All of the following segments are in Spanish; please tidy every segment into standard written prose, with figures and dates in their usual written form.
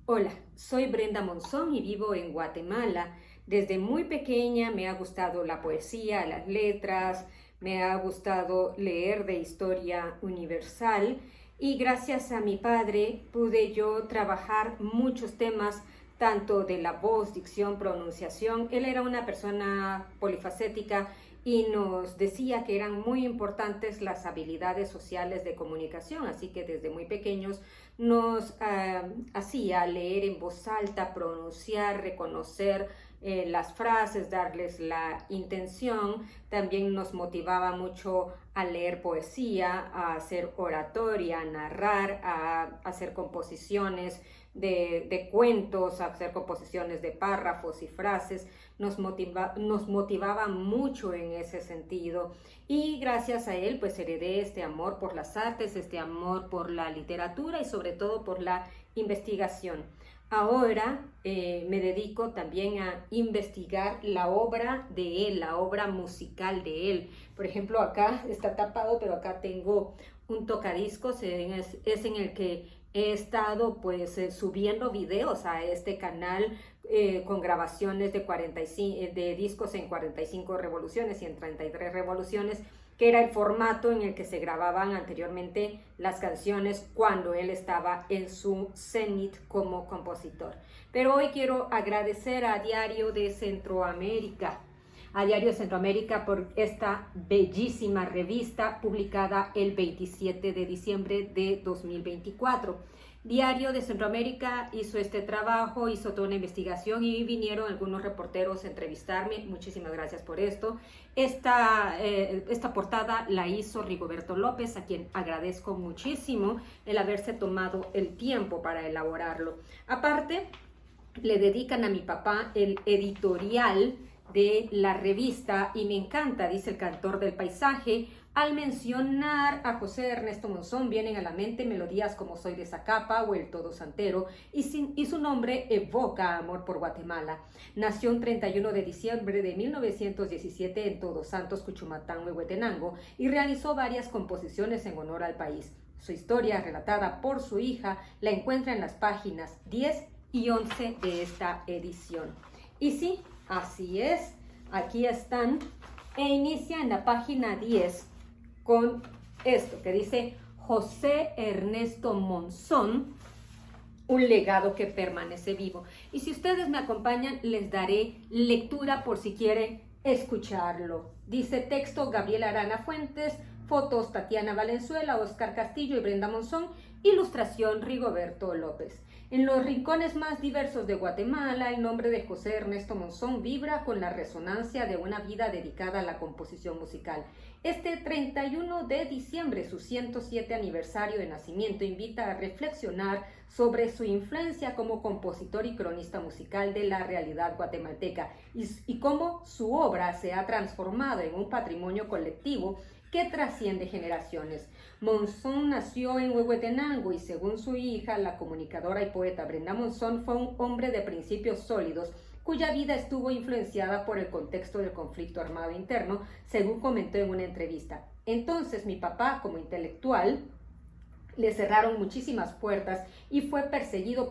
Hola, soy Brenda Monzón y vivo en Guatemala. Desde muy pequeña me ha gustado la poesía, las letras, me ha gustado leer de historia universal y gracias a mi padre pude yo trabajar muchos temas, tanto de la voz, dicción, pronunciación. Él era una persona polifacética y nos decía que eran muy importantes las habilidades sociales de comunicación, así que desde muy pequeños nos hacía leer en voz alta, pronunciar, reconocer las frases, darles la intención. También nos motivaba mucho a leer poesía, a hacer oratoria, a narrar, a hacer composiciones de cuentos, a hacer composiciones de párrafos y frases. Nos motivaba mucho en ese sentido y gracias a él pues heredé este amor por las artes, este amor por la literatura y sobre todo por la investigación. Ahora me dedico también a investigar la obra de él, la obra musical de él. Por ejemplo, acá está tapado, pero acá tengo un tocadiscos, es en el que he estado pues subiendo videos a este canal con grabaciones de 45, de discos en 45 revoluciones y en 33 revoluciones, que era el formato en el que se grababan anteriormente las canciones cuando él estaba en su cenit como compositor. Pero hoy quiero agradecer a Diario de Centroamérica, por esta bellísima revista publicada el 27 de diciembre de 2024. Diario de Centroamérica hizo este trabajo, hizo toda una investigación y vinieron algunos reporteros a entrevistarme. Muchísimas gracias por esto. Esta portada la hizo Rigoberto López, a quien agradezco muchísimo el haberse tomado el tiempo para elaborarlo. Aparte, le dedican a mi papá el editorial de la revista y me encanta, dice el cantor del paisaje. Al mencionar a José Ernesto Monzón vienen a la mente melodías como Soy de Zacapa o El Todo Santero y su nombre evoca amor por Guatemala. Nació un 31 de diciembre de 1917 en Todos Santos, Cuchumatán, Huehuetenango y realizó varias composiciones en honor al país. Su historia, relatada por su hija, la encuentra en las páginas 10 y 11 de esta edición. Y sí, así es, aquí están, e inicia en la página 10 con esto que dice José Ernesto Monzón, un legado que permanece vivo. Y si ustedes me acompañan, les daré lectura por si quieren escucharlo. Dice texto Gabriela Arana Fuentes, fotos Tatiana Valenzuela, Oscar Castillo y Brenda Monzón, ilustración Rigoberto López. En los rincones más diversos de Guatemala, el nombre de José Ernesto Monzón vibra con la resonancia de una vida dedicada a la composición musical. Este 31 de diciembre, su 107 aniversario de nacimiento, invita a reflexionar sobre su influencia como compositor y cronista musical de la realidad guatemalteca y cómo su obra se ha transformado en un patrimonio colectivo que trasciende generaciones. Monzón nació en Huehuetenango y según su hija, la comunicadora y poeta Brenda Monzón, fue un hombre de principios sólidos cuya vida estuvo influenciada por el contexto del conflicto armado interno, según comentó en una entrevista. Entonces mi papá, como intelectual, le cerraron muchísimas puertas y fue perseguido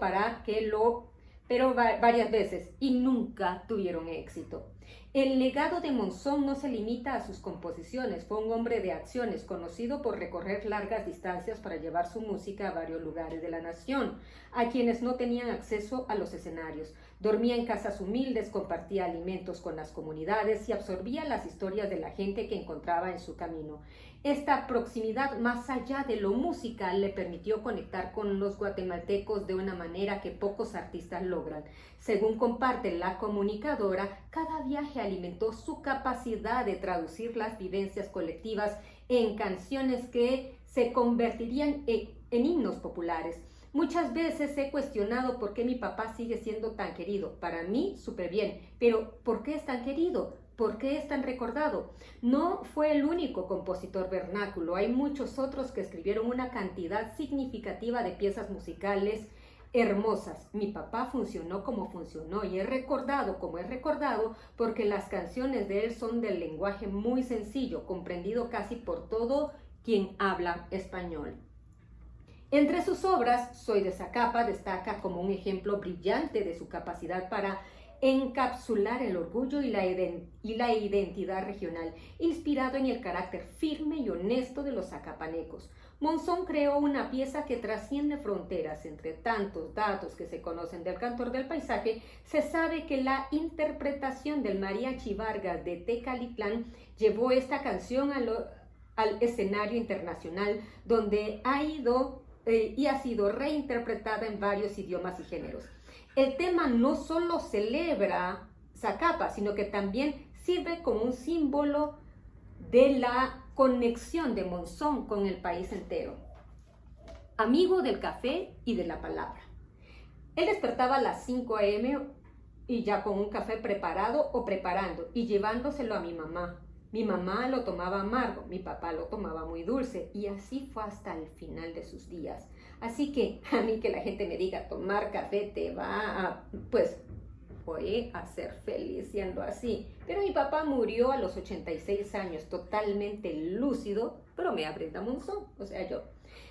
pero varias veces y nunca tuvieron éxito. El legado de Monzón no se limita a sus composiciones, fue un hombre de acciones, conocido por recorrer largas distancias para llevar su música a varios lugares de la nación, a quienes no tenían acceso a los escenarios. Dormía en casas humildes, compartía alimentos con las comunidades y absorbía las historias de la gente que encontraba en su camino. Esta proximidad más allá de lo musical le permitió conectar con los guatemaltecos de una manera que pocos artistas logran. Según comparte la comunicadora, cada viaje alimentó su capacidad de traducir las vivencias colectivas en canciones que se convertirían en himnos populares. Muchas veces he cuestionado por qué mi papá sigue siendo tan querido. Para mí, súper bien, pero ¿por qué es tan querido? ¿Por qué es tan recordado? No fue el único compositor vernáculo. Hay muchos otros que escribieron una cantidad significativa de piezas musicales hermosas. Mi papá funcionó como funcionó y es recordado como es recordado porque las canciones de él son del lenguaje muy sencillo, comprendido casi por todo quien habla español. Entre sus obras, Soy de Zacapa destaca como un ejemplo brillante de su capacidad para encapsular el orgullo y la identidad regional, inspirado en el carácter firme y honesto de los zacapanecos. Monzón creó una pieza que trasciende fronteras. Entre tantos datos que se conocen del cantor del paisaje, se sabe que la interpretación del Mariachi Vargas de Tecalitlán llevó esta canción al escenario internacional, donde ha sido reinterpretada en varios idiomas y géneros. El tema no solo celebra Zacapa, sino que también sirve como un símbolo de la conexión de Monzón con el país entero. Amigo del café y de la palabra. Él despertaba a las 5 a.m. y ya con un café preparado o preparando y llevándoselo a mi mamá. Mi mamá lo tomaba amargo, mi papá lo tomaba muy dulce, y así fue hasta el final de sus días. Así que a mí que la gente me diga tomar café te va a, pues voy a ser feliz siendo así. Pero mi papá murió a los 86 años, totalmente lúcido, pero me aprenda Monzón, o sea, yo.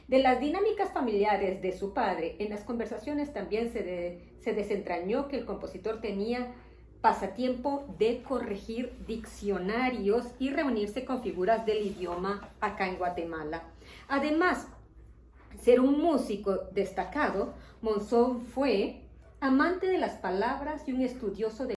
De las dinámicas familiares de su padre, en las conversaciones también se desentrañó que el compositor tenía pasatiempo de corregir diccionarios y reunirse con figuras del idioma acá en Guatemala. Además, ser un músico destacado, Monzón fue amante de las palabras y un estudioso de